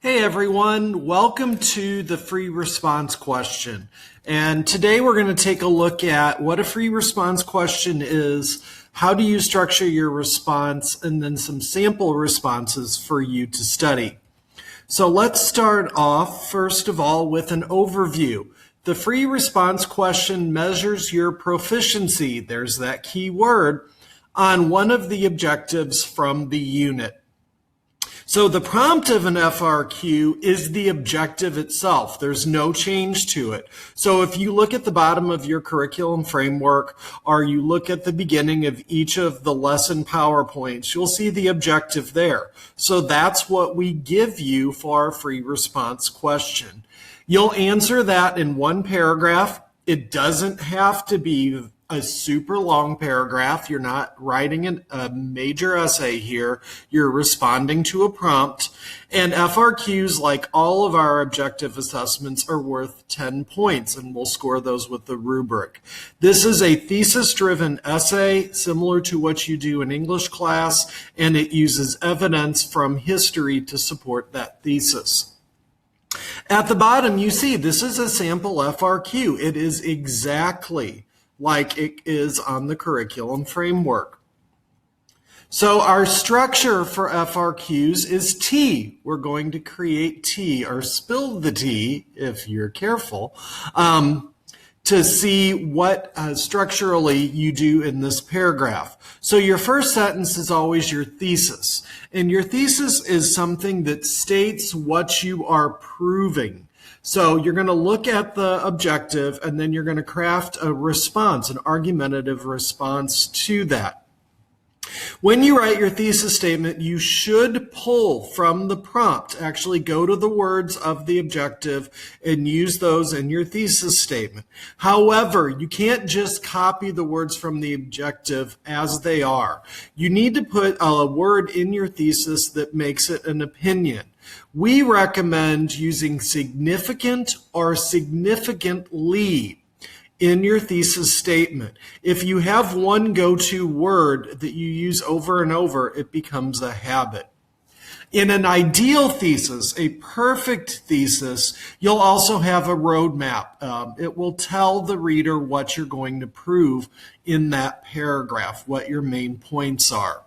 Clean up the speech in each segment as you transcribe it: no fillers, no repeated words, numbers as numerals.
Hey everyone, welcome to the free response question. And today we're going to take a look at what a free response question is, how do you structure your response, and then some sample responses for you to study. So let's start off, first of all, with an overview. The free response question measures your proficiency, there's that key word, on one of the objectives from the unit. So the prompt of an FRQ is the objective itself. There's no change to it. So if you look at the bottom of your curriculum framework, or you look at the beginning of each of the lesson PowerPoints, you'll see the objective there. So that's what we give you for our free response question. You'll answer that in one paragraph. It doesn't have to be a super long paragraph. You're not writing a major essay here. You're responding to a prompt. And FRQs, like all of our objective assessments, are worth 10 points, and we'll score those with the rubric. This is a thesis-driven essay, similar to what you do in English class, and it uses evidence from history to support that thesis. At the bottom, you see this is a sample FRQ. It is exactly like it is on the curriculum framework. So our structure for FRQs is T. We're going to create T, or spill the tea, if you're careful, to see what structurally you do in this paragraph. So your first sentence is always your thesis. And your thesis is something that states what you are proving. So you're going to look at the objective, and then you're going to craft a response, an argumentative response to that. When you write your thesis statement, you should pull from the prompt, actually go to the words of the objective and use those in your thesis statement. However, you can't just copy the words from the objective as they are. You need to put a word in your thesis that makes it an opinion. We recommend using significant or significantly in your thesis statement. If you have one go-to word that you use over and over, it becomes a habit. In an ideal thesis, a perfect thesis, you'll also have a roadmap. It will tell the reader what you're going to prove in that paragraph, what your main points are.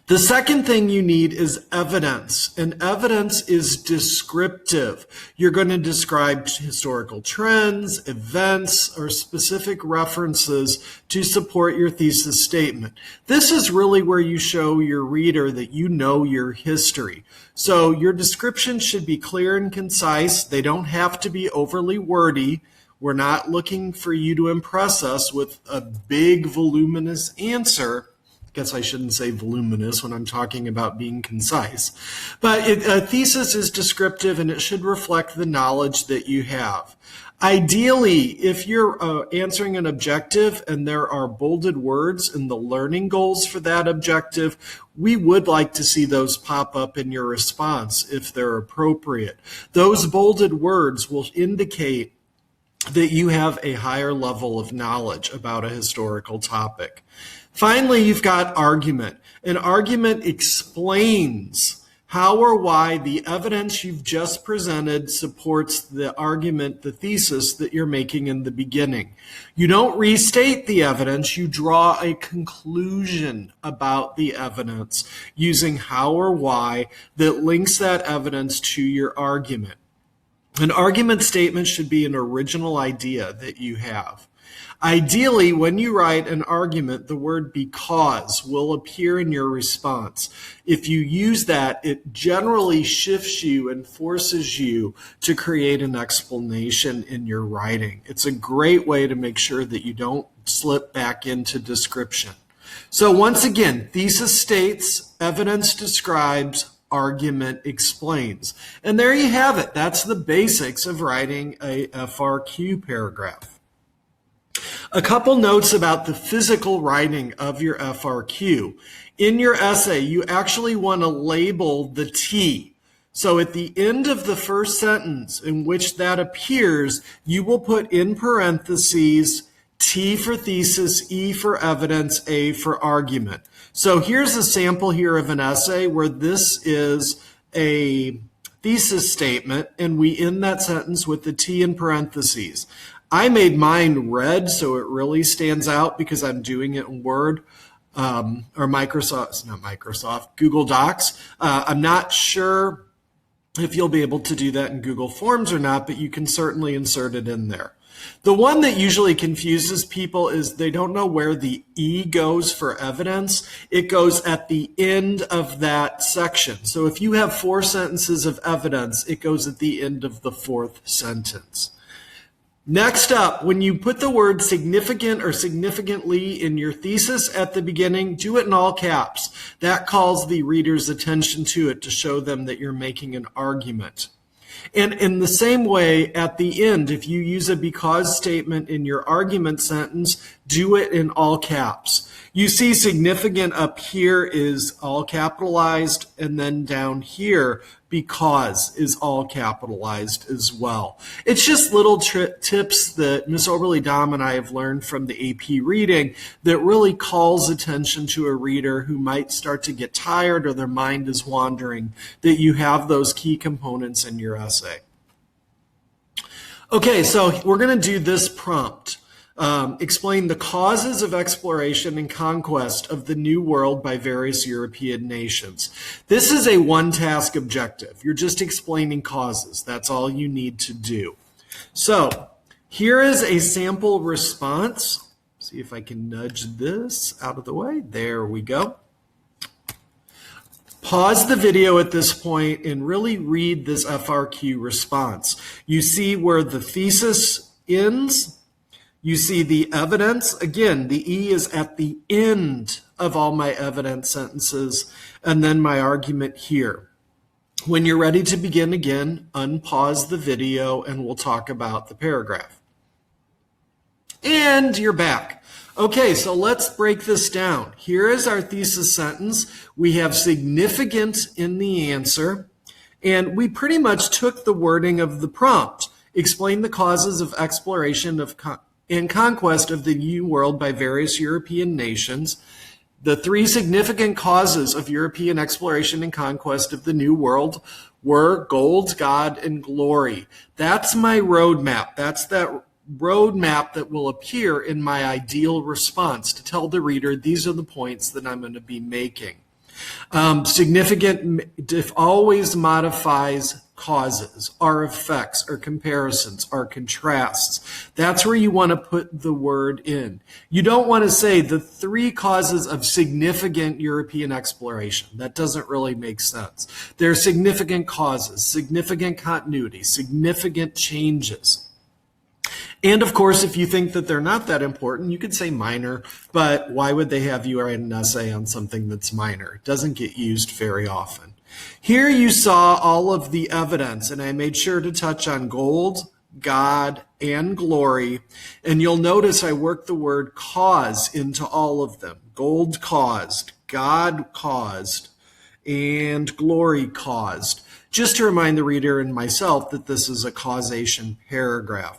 The second thing you need is evidence, and evidence is descriptive. You're going to describe historical trends, events, or specific references to support your thesis statement. This is really where you show your reader that you know your history. So your descriptions should be clear and concise. They don't have to be overly wordy. We're not looking for you to impress us with a big, voluminous answer. I guess I shouldn't say voluminous when I'm talking about being concise. But a thesis is descriptive, and it should reflect the knowledge that you have. Ideally, if you're answering an objective and there are bolded words in the learning goals for that objective, we would like to see those pop up in your response if they're appropriate. Those bolded words will indicate that you have a higher level of knowledge about a historical topic. Finally, you've got argument. An argument explains how or why the evidence you've just presented supports the argument, the thesis that you're making in the beginning. You don't restate the evidence, you draw a conclusion about the evidence using how or why that links that evidence to your argument. An argument statement should be an original idea that you have. Ideally, when you write an argument, the word because will appear in your response. If you use that, it generally shifts you and forces you to create an explanation in your writing. It's a great way to make sure that you don't slip back into description. So once again, thesis states, evidence describes, argument explains. And there you have it. That's the basics of writing a FRQ paragraph. A couple notes about the physical writing of your FRQ. In your essay, you actually want to label the T. So at the end of the first sentence in which that appears, you will put in parentheses T for thesis, E for evidence, A for argument. So here's a sample here of an essay where this is a thesis statement, and we end that sentence with the T in parentheses. I made mine red so it really stands out because I'm doing it in Word or Google Docs. I'm not sure if you'll be able to do that in Google Forms or not, but you can certainly insert it in there. The one that usually confuses people is they don't know where the E goes for evidence. It goes at the end of that section. So if you have 4 sentences of evidence, it goes at the end of the 4th sentence. Next up, when you put the word significant or significantly in your thesis at the beginning, do it in all caps. That calls the reader's attention to it to show them that you're making an argument. And in the same way, at the end, if you use a because statement in your argument sentence, do it in all caps. You see significant up here is all capitalized, and then down here, because is all capitalized as well. It's just little tips that Ms. Oberly-Dahm and I have learned from the AP reading that really calls attention to a reader who might start to get tired or their mind is wandering, that you have those key components in your essay. Okay, so we're going to do this prompt. Explain the causes of exploration and conquest of the New World by various European nations. This is a one-task objective. You're just explaining causes. That's all you need to do. So here is a sample response. See if I can nudge this out of the way. There we go. Pause the video at this point and really read this FRQ response. You see where the thesis ends. You see the evidence. Again, the E is at the end of all my evidence sentences, and then my argument here. When you're ready to begin again, unpause the video and we'll talk about the paragraph. And you're back. Okay, so let's break this down. Here is our thesis sentence. We have significant in the answer, and we pretty much took the wording of the prompt. Explain the causes of exploration and conquest of the New World by various European nations. The 3 significant causes of European exploration and conquest of the New World were gold, God, and glory. That's my roadmap. That's that roadmap that will appear in my ideal response to tell the reader these are the points that I'm going to be making. Significant always modifies causes, are effects, or comparisons, or contrasts. That's where you want to put the word in. You don't want to say the 3 causes of significant European exploration. That doesn't really make sense. There are significant causes, significant continuity, significant changes. And of course, if you think that they're not that important, you could say minor, but why would they have you write an essay on something that's minor? It doesn't get used very often. Here you saw all of the evidence, and I made sure to touch on gold, God, and glory. And you'll notice I worked the word cause into all of them. Gold caused, God caused, and glory caused. Just to remind the reader and myself that this is a causation paragraph.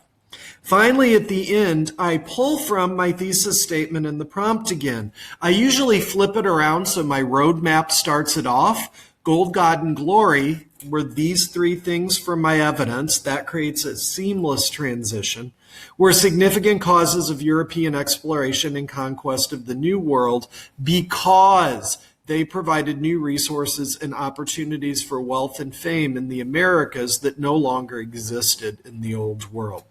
Finally, at the end, I pull from my thesis statement in the prompt again. I usually flip it around so my roadmap starts it off. Gold, God, and glory were these 3 things from my evidence. That creates a seamless transition. Were significant causes of European exploration and conquest of the New World because they provided new resources and opportunities for wealth and fame in the Americas that no longer existed in the Old World.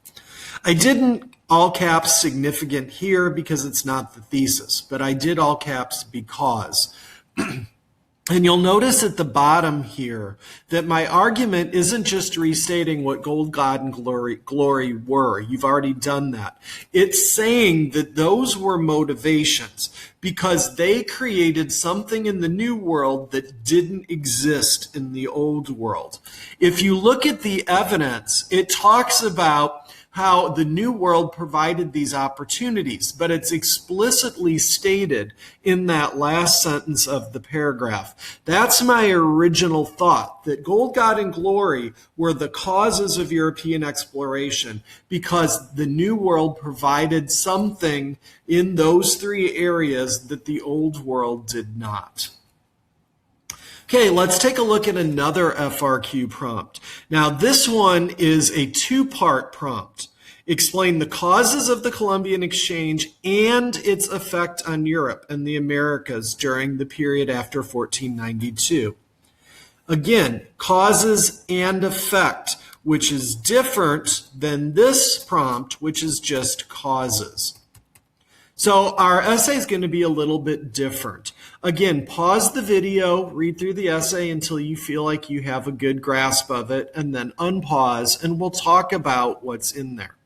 I didn't all caps significant here because it's not the thesis, but I did all caps because. And you'll notice at the bottom here that my argument isn't just restating what gold, God, and glory were. You've already done that. It's saying that those were motivations because they created something in the New World that didn't exist in the Old World. If you look at the evidence, it talks about how the New World provided these opportunities, but it's explicitly stated in that last sentence of the paragraph. That's my original thought, that gold, God, and glory were the causes of European exploration because the New World provided something in those 3 areas that the Old World did not. Okay, let's take a look at another FRQ prompt. Now, this one is a two-part prompt. Explain the causes of the Columbian Exchange and its effect on Europe and the Americas during the period after 1492. Again, causes and effect, which is different than this prompt, which is just causes. So our essay is going to be a little bit different. Again, pause the video, read through the essay until you feel like you have a good grasp of it, and then unpause, and we'll talk about what's in there.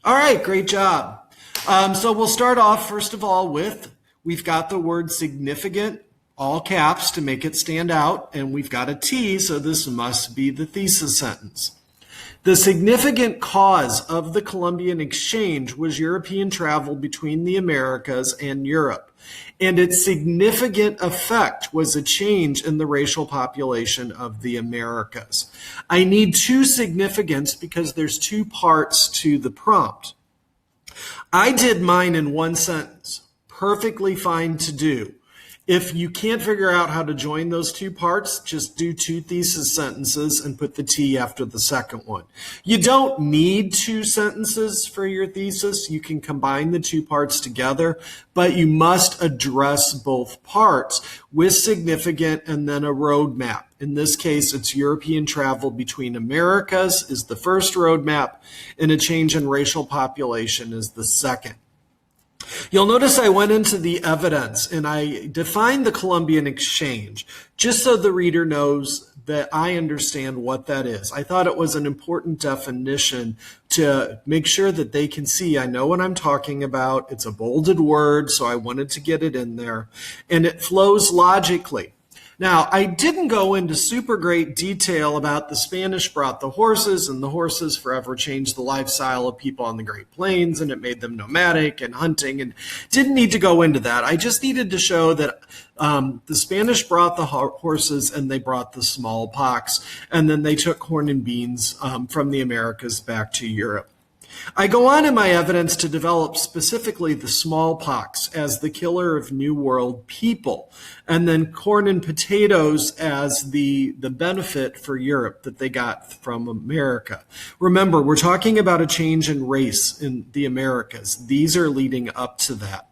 All right, great job. So we'll start off, first of all, with we've got the word significant, all caps to make it stand out, and we've got a T, so this must be the thesis sentence. The significant cause of the Columbian Exchange was European travel between the Americas and Europe, and its significant effect was a change in the racial population of the Americas. I need two significance because there's two parts to the prompt. I did mine in one sentence, perfectly fine to do. If you can't figure out how to join those two parts, just do two thesis sentences and put the T after the second one. You don't need two sentences for your thesis. You can combine the two parts together, but you must address both parts with significant and then a roadmap. In this case, it's European travel between Americas is the first roadmap, and a change in racial population is the second. You'll notice I went into the evidence and I defined the Columbian Exchange just so the reader knows that I understand what that is. I thought it was an important definition to make sure that they can see I know what I'm talking about. It's a bolded word, so I wanted to get it in there, and it flows logically. Now, I didn't go into super great detail about the Spanish brought the horses, and the horses forever changed the lifestyle of people on the Great Plains, and it made them nomadic and hunting, and didn't need to go into that. I just needed to show that the Spanish brought the horses and they brought the smallpox, and then they took corn and beans from the Americas back to Europe. I go on in my evidence to develop specifically the smallpox as the killer of New World people, and then corn and potatoes as the benefit for Europe that they got from America. Remember, we're talking about a change in race in the Americas. These are leading up to that.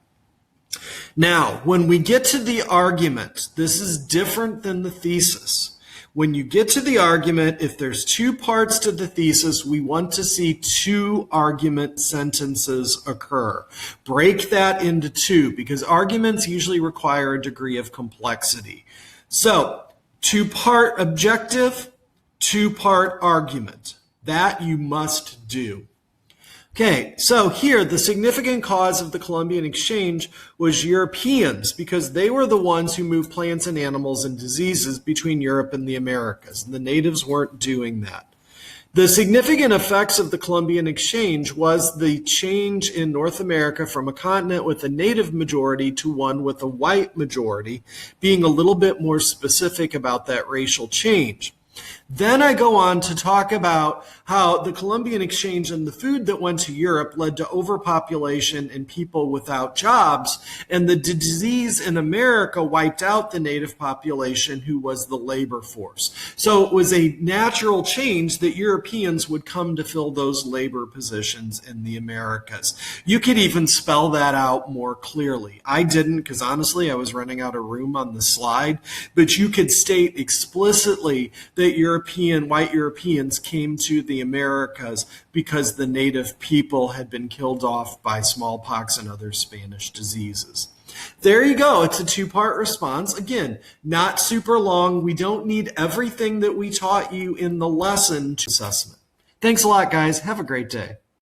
Now, when we get to the argument, this is different than the thesis. When you get to the argument, if there's two parts to the thesis, we want to see two argument sentences occur. Break that into two because arguments usually require a degree of complexity. So, two-part objective, two-part argument. That you must do. Okay, so here, the significant cause of the Columbian Exchange was Europeans because they were the ones who moved plants and animals and diseases between Europe and the Americas, and the natives weren't doing that. The significant effects of the Columbian Exchange was the change in North America from a continent with a native majority to one with a white majority, being a little bit more specific about that racial change. Then I go on to talk about how the Columbian Exchange and the food that went to Europe led to overpopulation and people without jobs, and the disease in America wiped out the native population who was the labor force. So it was a natural change that Europeans would come to fill those labor positions in the Americas. You could even spell that out more clearly. I didn't because honestly I was running out of room on the slide, but you could state explicitly that white Europeans came to the Americas because the native people had been killed off by smallpox and other Spanish diseases. There you go. It's a two-part response. Again, not super long. We don't need everything that we taught you in the lesson to assessment. Thanks a lot, guys. Have a great day.